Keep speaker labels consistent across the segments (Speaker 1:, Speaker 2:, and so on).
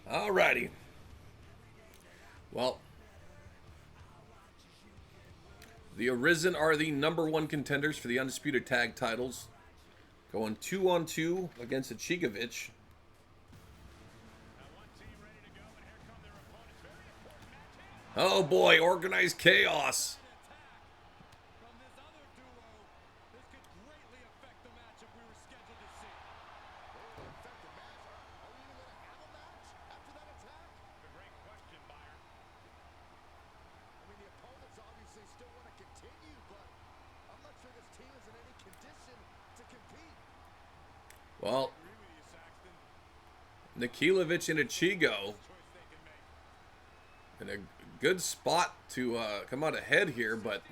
Speaker 1: Alrighty. Well, the Arisen are the #1 contenders for the Undisputed Tag titles. Going 2-on-2 against Achikovich. Oh boy, organized chaos. Well, Nikilovich and Ichigo in a good spot to come out ahead here, but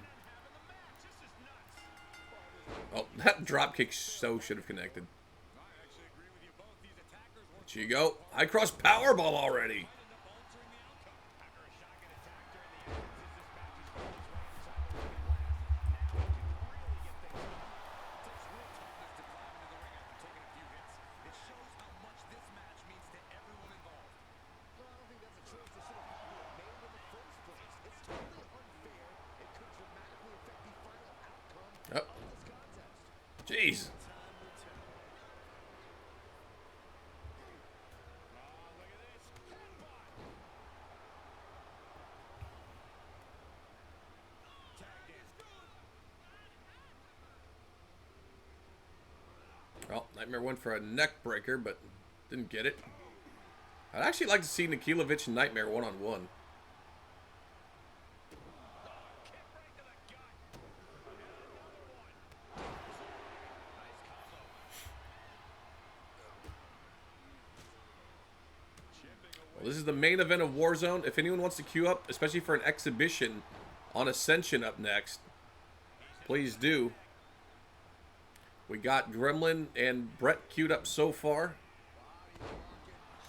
Speaker 1: oh, that dropkick so should have connected. Ichigo, high cross powerbomb already. Oh. Jeez. Well, Nightmare went for a neck breaker, but didn't get it. I'd actually like to see Nikilovich and Nightmare one-on-one. Well, this is the main event of Warzone. If anyone wants to queue up, especially for an exhibition on Ascension up next, please do. We got Gremlin and Brett queued up so far,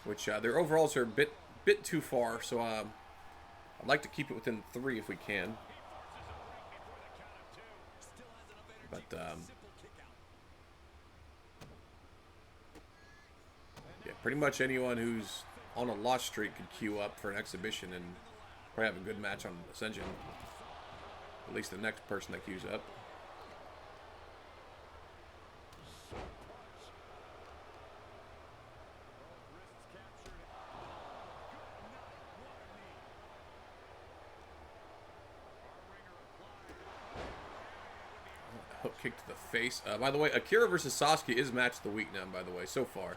Speaker 1: which their overalls are a bit too far, so I'd like to keep it within 3 if we can. But yeah, pretty much anyone who's on a loss streak could queue up for an exhibition and probably have a good match on Ascension. At least the next person that queues up. Hook kick to the face. By the way, Akira versus Sasuke is match of the week now, by the way, so far.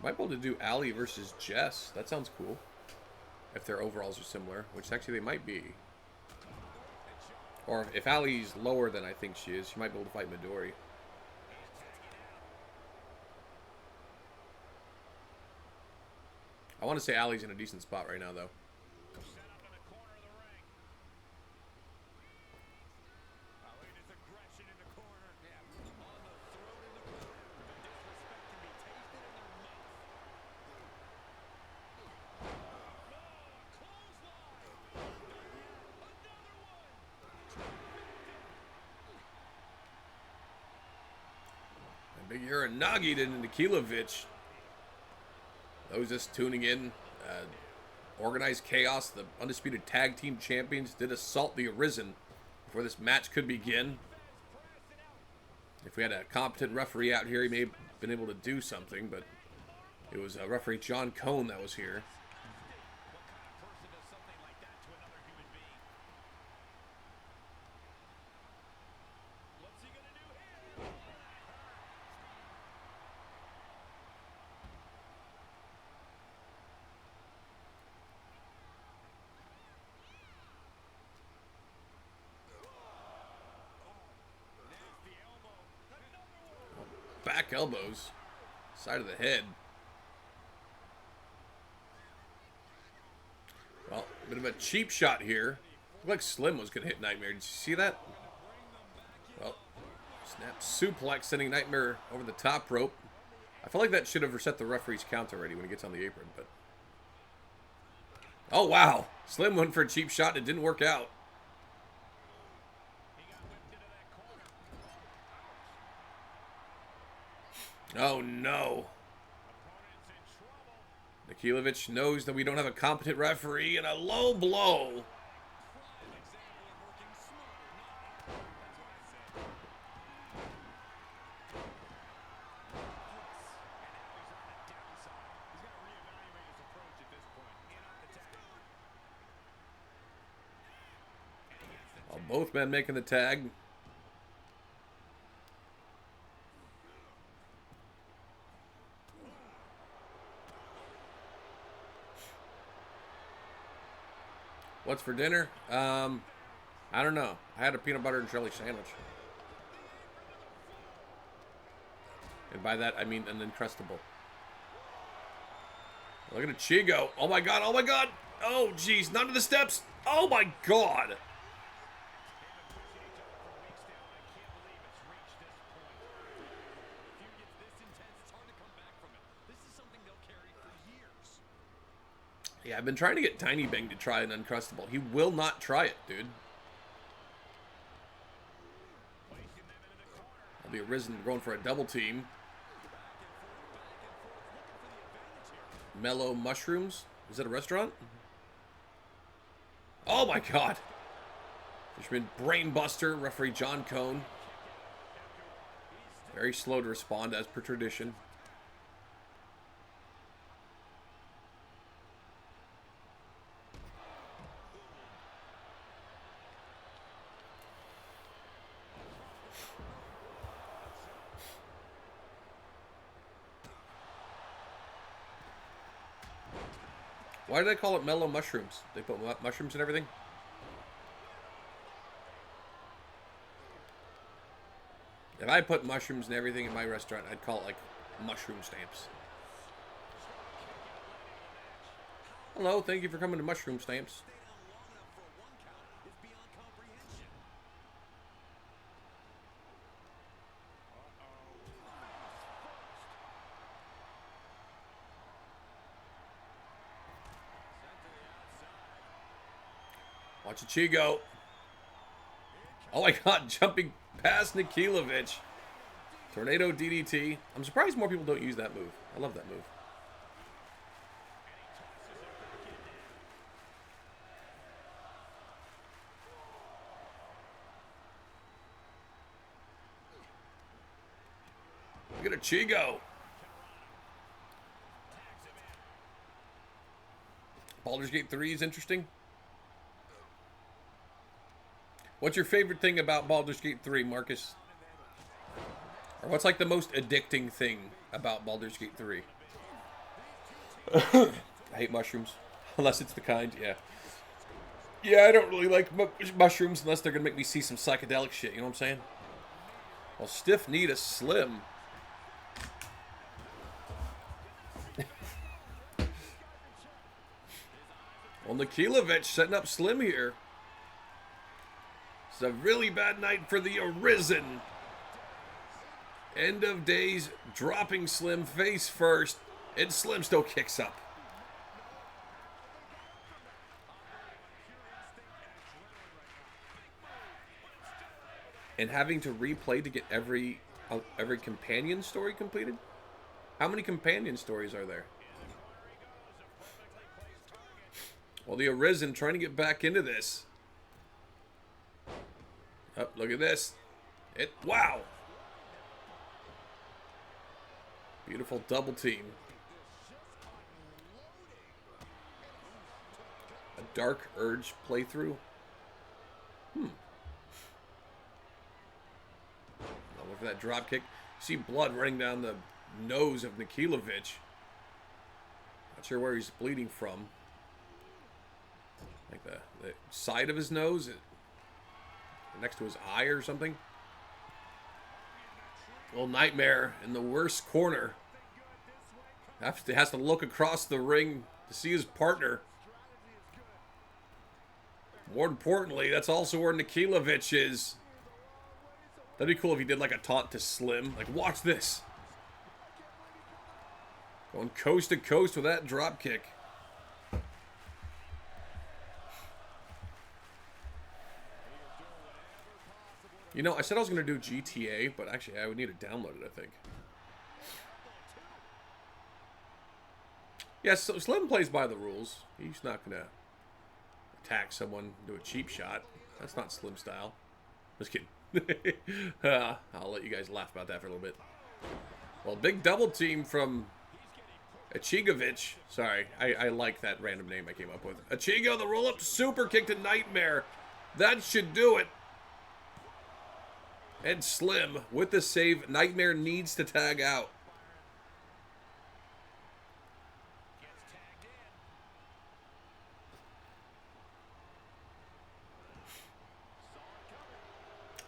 Speaker 1: Might be able to do Ali versus Jess. That sounds cool. If their overalls are similar, which actually they might be. Or if Ali's lower than I think she is, she might be able to fight Midori. I want to say Ali's in a decent spot right now, though. Big Uranagi to Nikilovich. Those just tuning in. Organized Chaos, the Undisputed Tag Team Champions, did assault the Arisen before this match could begin. If we had a competent referee out here, he may have been able to do something, but it was referee John Cone that was here. Back elbows. Side of the head. Well, a bit of a cheap shot here. Looked like Slim was going to hit Nightmare. Did you see that? Well, Snap suplex, sending Nightmare over the top rope. I feel like that should have reset the referee's count already when he gets on the apron, but... Oh, wow. Slim went for a cheap shot and it didn't work out. Oh, no. Nikilovich knows that we don't have a competent referee, and a low blow. Well, both men making the tag. What's for dinner? I don't know. I had a peanut butter and jelly sandwich. And by that, I mean an Uncrustable. Look at Chigo. Oh my god, oh my god. Oh, jeez, not to the steps. Oh my god. Yeah, I've been trying to get Tiny Bang to try an Uncrustable. He will not try it, dude. I'll be Arisen going for a double team. Mellow Mushrooms. Is that a restaurant? Oh my god. Fisherman Brainbuster. Referee John Cone. Very slow to respond as per tradition. Why do they call it Mellow Mushrooms? They put mushrooms and everything? If I put mushrooms and everything in my restaurant, I'd call it like mushroom stamps. Hello, thank you for coming to Mushroom Stamps. Watch Chigo. Oh my god, jumping past Nikilovich. Tornado DDT. I'm surprised more people don't use that move. I love that move. Look at Chigo. Baldur's Gate 3 is interesting. What's your favorite thing about Baldur's Gate 3, Marcus? Or what's like the most addicting thing about Baldur's Gate 3? I hate mushrooms. Unless it's the kind, yeah. Yeah, I don't really like mushrooms unless they're going to make me see some psychedelic shit, you know what I'm saying? Well, stiff knee to Slim. Well, Nikilovich setting up Slim here. It's a really bad night for the Arisen. End of days, dropping Slim face first, and Slim still kicks up. And having to replay to get every companion story completed? How many companion stories are there? Well, the Arisen trying to get back into this. Oh, look at this. Wow. Beautiful double team. A Dark Urge playthrough. Look for that drop kick. See blood running down the nose of Nikilovich. Not sure where he's bleeding from. Like the side of his nose. Next to his eye or something. Little Nightmare in the worst corner. Has to look across the ring to see his partner. More importantly, that's also where Nikilovich is. That'd be cool if he did like a taunt to Slim. Like, watch this. Going coast to coast with that drop kick. You know, I said I was going to do GTA, but actually I would need to download it, I think. Yeah, so Slim plays by the rules. He's not going to attack someone, do a cheap shot. That's not Slim style. Just kidding. I'll let you guys laugh about that for a little bit. Well, big double team from Achigovich. Sorry, I like that random name I came up with. Achigo, the roll-up super kick to Nightmare. That should do it. And Slim with the save. Nightmare needs to tag out.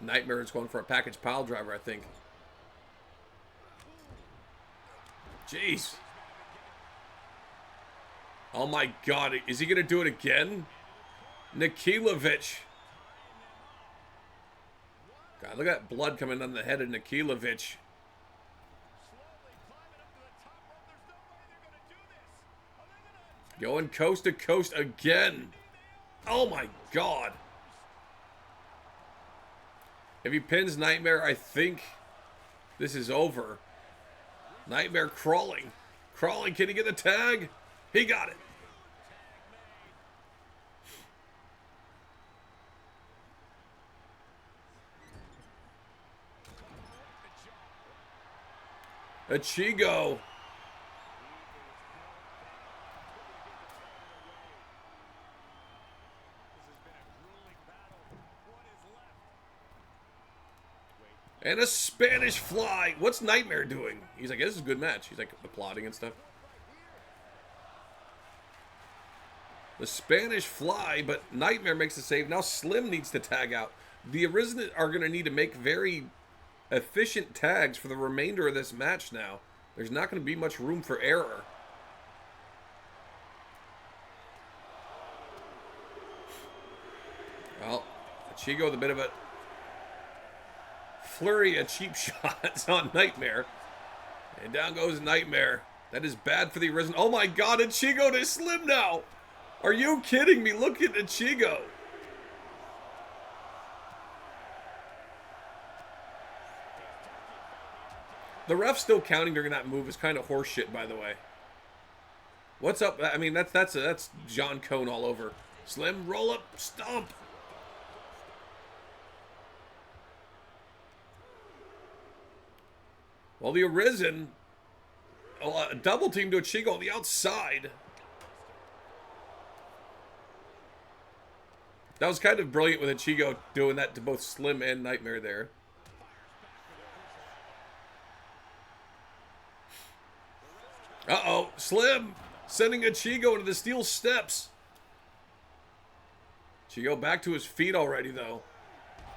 Speaker 1: Nightmare is going for a package pile driver, I think. Jeez. Oh my god, is he going to do it again? Nikilovich. God, look at that blood coming on the head of Nikilovich. Going coast to coast again. Oh my god. If he pins Nightmare, I think this is over. Nightmare crawling. Crawling, can he get the tag? He got it. Achigo. And a Spanish fly. What's Nightmare doing? He's like, this is a good match. He's like applauding and stuff. The Spanish fly, but Nightmare makes the save. Now Slim needs to tag out. The Arisen are going to need to make very efficient tags for the remainder of this match now. There's not going to be much room for error. Well, Achigo with a bit of a flurry of cheap shots on Nightmare. And down goes Nightmare. That is bad for the Arisen. Oh my god, Achigo to Slim now! Are you kidding me? Look at Achigo. The ref still counting during that move is kind of horseshit, by the way. What's up? I mean, that's John Cone all over. Slim, roll up, stomp. Well, the Arisen, double team to Achigo on the outside. That was kind of brilliant with Achigo doing that to both Slim and Nightmare there. Uh-oh, Slim sending Achigo into the steel steps. Achigo back to his feet already, though.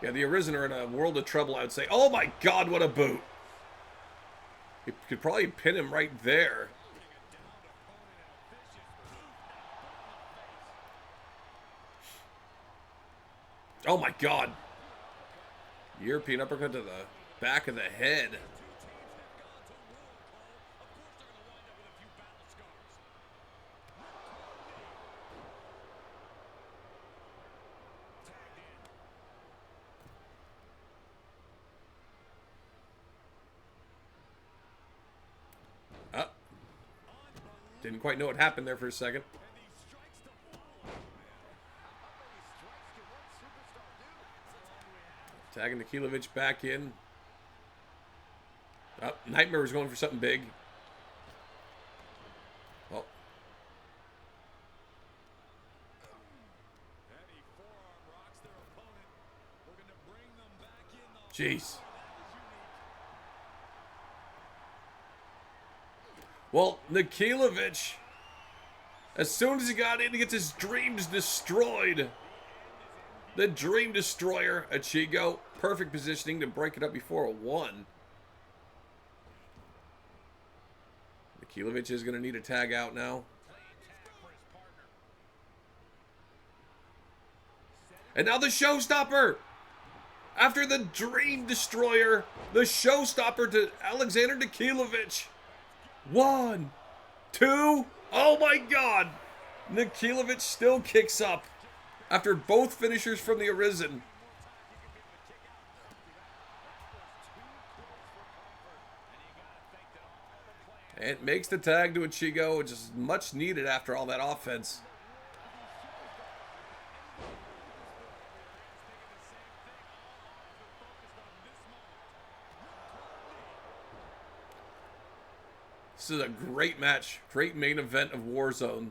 Speaker 1: Yeah, the Arisen are in a world of trouble, I would say. Oh my god, what a boot. You could probably pin him right there. Oh my god. European uppercut to the back of the head. Didn't quite know what happened there for a second. Tagging Nikilovich back in. Oh, Nightmare was going for something big. Well. Jeez. Well, Nikilovich, as soon as he got in, he gets his dreams destroyed. The Dream Destroyer, Achigo. Perfect positioning to break it up before a 1. Nikilovich is going to need a tag out now. And now the showstopper. after the Dream Destroyer, the showstopper to Alexander Nikilovich. 1, 2, oh my God. Nikilovich still kicks up after both finishers from the Arisen. It makes the tag to Ichigo, which is much needed after all that offense. This is a great match, great main event of Warzone.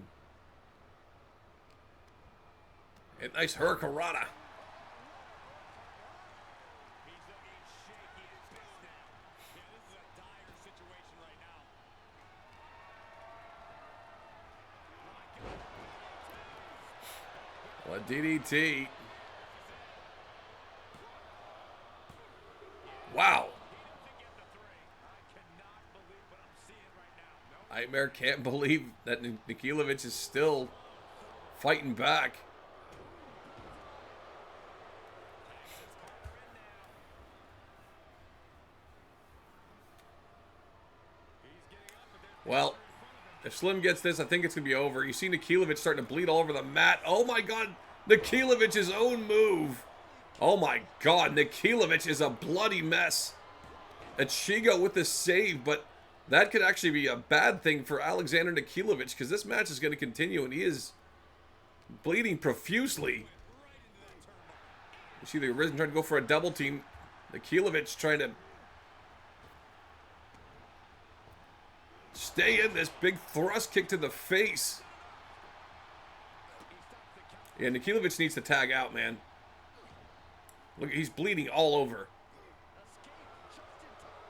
Speaker 1: And nice Hurricanrana. Well, a DDT. Wow. Nightmare can't believe that Nikilovich is still fighting back. Well, if Slim gets this, I think it's going to be over. You see Nikilovich starting to bleed all over the mat. Oh my God, Nikilovich's own move. Oh my God, Nikilovich is a bloody mess. Ichigo with the save, but that could actually be a bad thing for Alexander Nikilovich because this match is going to continue and he is bleeding profusely. You see the Arisen trying to go for a double team. Nikilovich trying to stay in this big thrust kick to the face. Yeah, Nikilovich needs to tag out, man. Look, he's bleeding all over.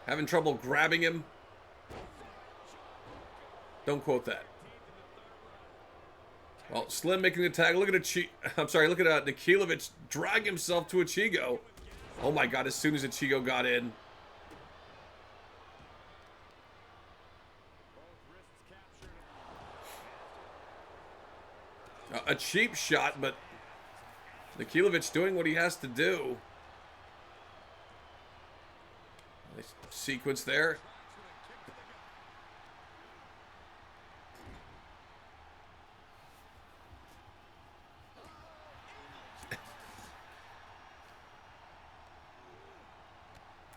Speaker 1: Having trouble grabbing him. Don't quote that. Well, Slim making the tag. Look at Nikilovich drag himself to Ichigo. Oh my God, as soon as Ichigo got in. A cheap shot, but Nikilovich doing what he has to do. Nice sequence there.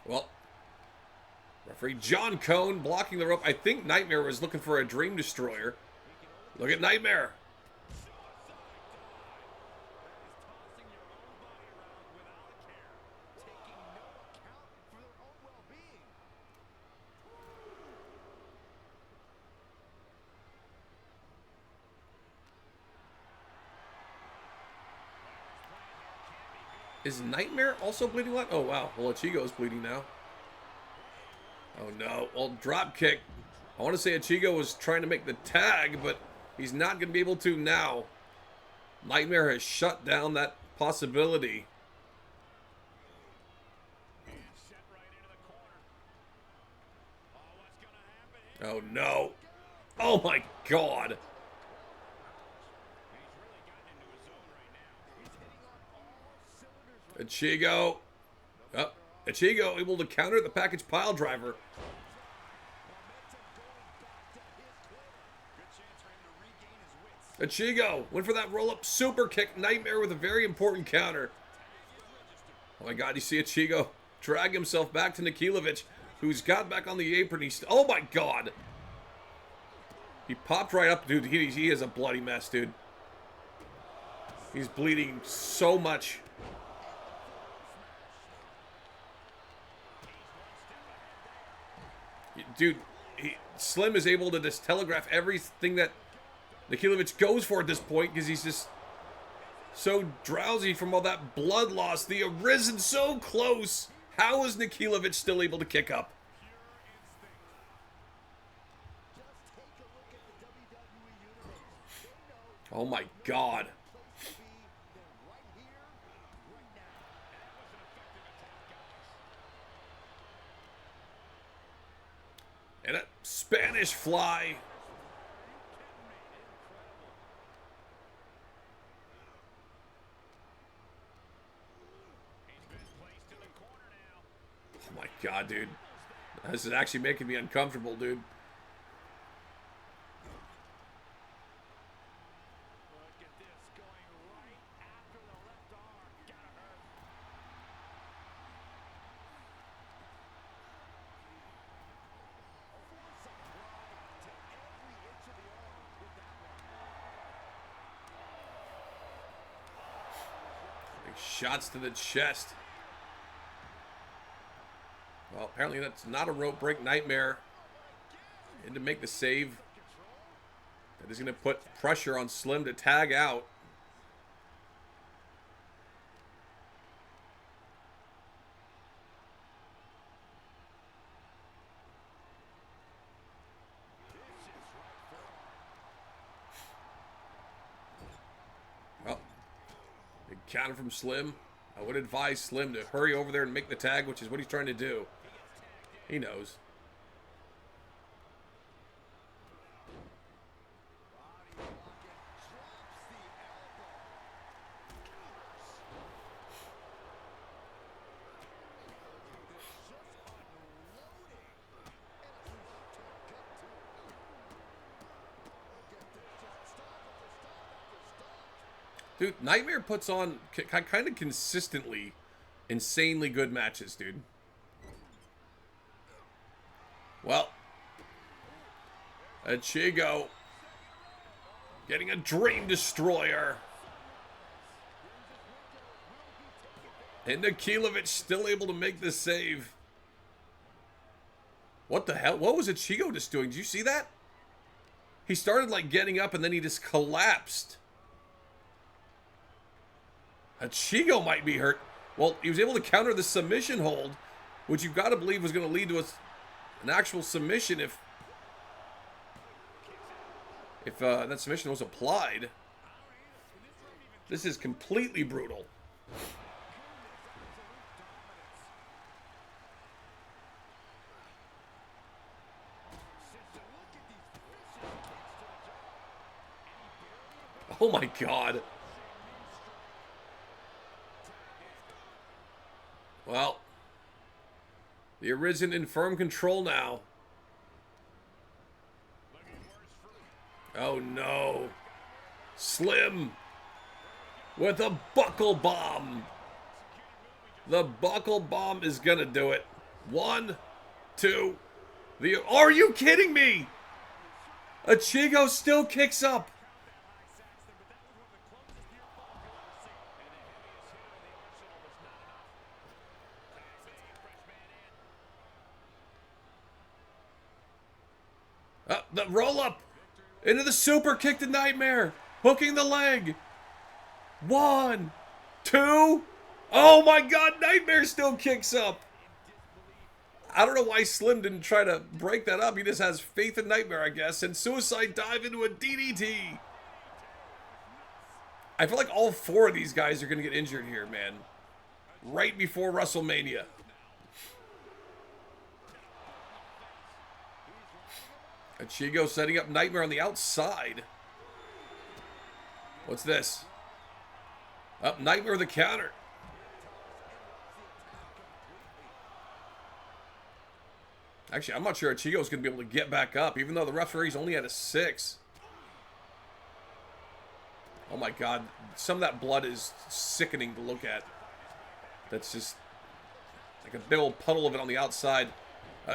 Speaker 1: Well, referee John Cone blocking the rope. I think Nightmare was looking for a Dream Destroyer. Look at Nightmare. Is Nightmare also bleeding a lot? Oh, wow. Well, Ichigo's bleeding now. Oh, no. Well, drop kick. I want to say Ichigo was trying to make the tag, but he's not going to be able to now. Nightmare has shut down that possibility. Oh, no. Oh, my God. Ichigo. Oh, Ichigo able to counter the package pile driver. Ichigo went for that roll-up super kick. Nightmare with a very important counter. Oh my God, you see Ichigo drag himself back to Nikilovich, who's got back on the apron. Oh my God. He popped right up, dude. He is a bloody mess, dude. He's bleeding so much. Dude, Slim is able to just telegraph everything that Nikilovich goes for at this point because he's just so drowsy from all that blood loss. The Arisen so close. How is Nikilovich still able to kick up? Oh my God. And a Spanish fly. my God, dude. This is actually making me uncomfortable, dude. Big shots to the chest. Well, apparently that's not a rope break. Nightmare in to make the save. That is going to put pressure on Slim to tag out. Well, big counter from Slim. I would advise Slim to hurry over there and make the tag, which is what he's trying to do. He knows. Dude, Nightmare puts on kind of consistently insanely good matches, dude. Well, Chigo getting a Dream Destroyer. And Nikilovich still able to make the save. What the hell? What was Chigo just doing? Did you see that? He started like getting up and then he just collapsed. Chigo might be hurt. Well, he was able to counter the submission hold, which you've got to believe was going to lead to an actual submission if that submission was applied. This is completely brutal. Oh my God. Well, the Arisen in firm control now. Oh no. Slim with a buckle bomb. The buckle bomb is gonna do it. 1, 2. Are you kidding me? Chigo still kicks up. The roll up into the super kick to Nightmare, hooking the leg. 1, 2. Oh my God, Nightmare still kicks up. I don't know why Slim didn't try to break that up. He just has faith in Nightmare, I guess. And suicide dive into a DDT. I feel like all 4 of these guys are going to get injured here, man. Right before WrestleMania. Chigo setting up Nightmare on the outside. What's this? Up Nightmare with a counter. Actually, I'm not sure Chigo's going to be able to get back up, even though the referee's only at a 6. Oh my God. Some of that blood is sickening to look at. That's just like a big old puddle of it on the outside.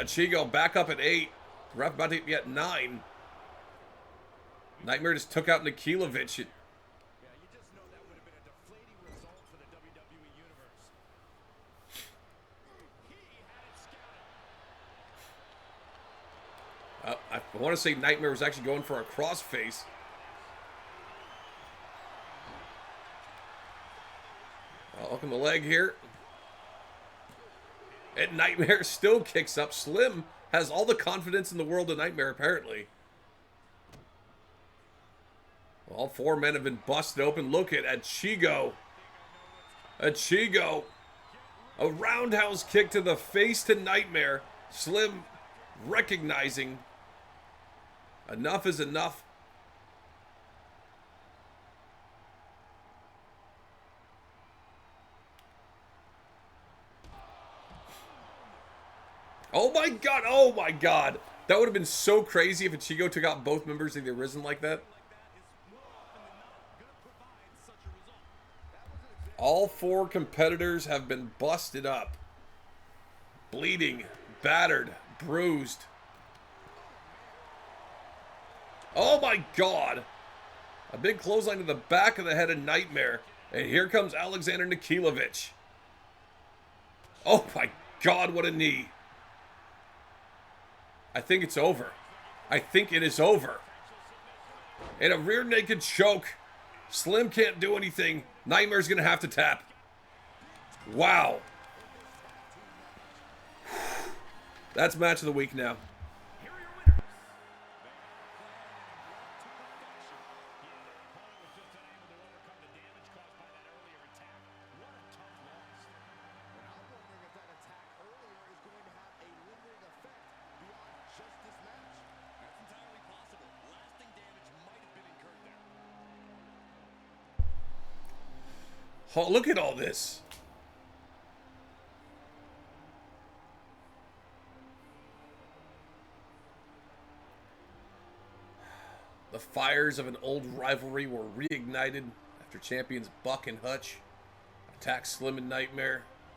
Speaker 1: Chigo back up at 8. Ref about to be at 9. Nightmare just took out Nikilovich. I want to say Nightmare was actually going for a crossface. Hook in the leg here. And Nightmare still kicks up. Slim has all the confidence in the world of Nightmare, apparently. All 4 men have been busted open. Look at Chigo. Chigo. A roundhouse kick to the face to Nightmare. Slim recognizing enough is enough. Oh my god, oh my god. That would have been so crazy if Ichigo took out both members of the Arisen like that. All 4 competitors have been busted up. Bleeding, battered, bruised. Oh my god. A big clothesline to the back of the head of Nightmare. And here comes Alexander Nikilovich. Oh my god, what a knee. I think it's over. I think it is over. And a rear naked choke. Slim can't do anything. Nightmare's going to have to tap. Wow. That's match of the week now. Oh, look at all this. The fires of an old rivalry were reignited after champions Buck and Hutch attacked Slim and Nightmare.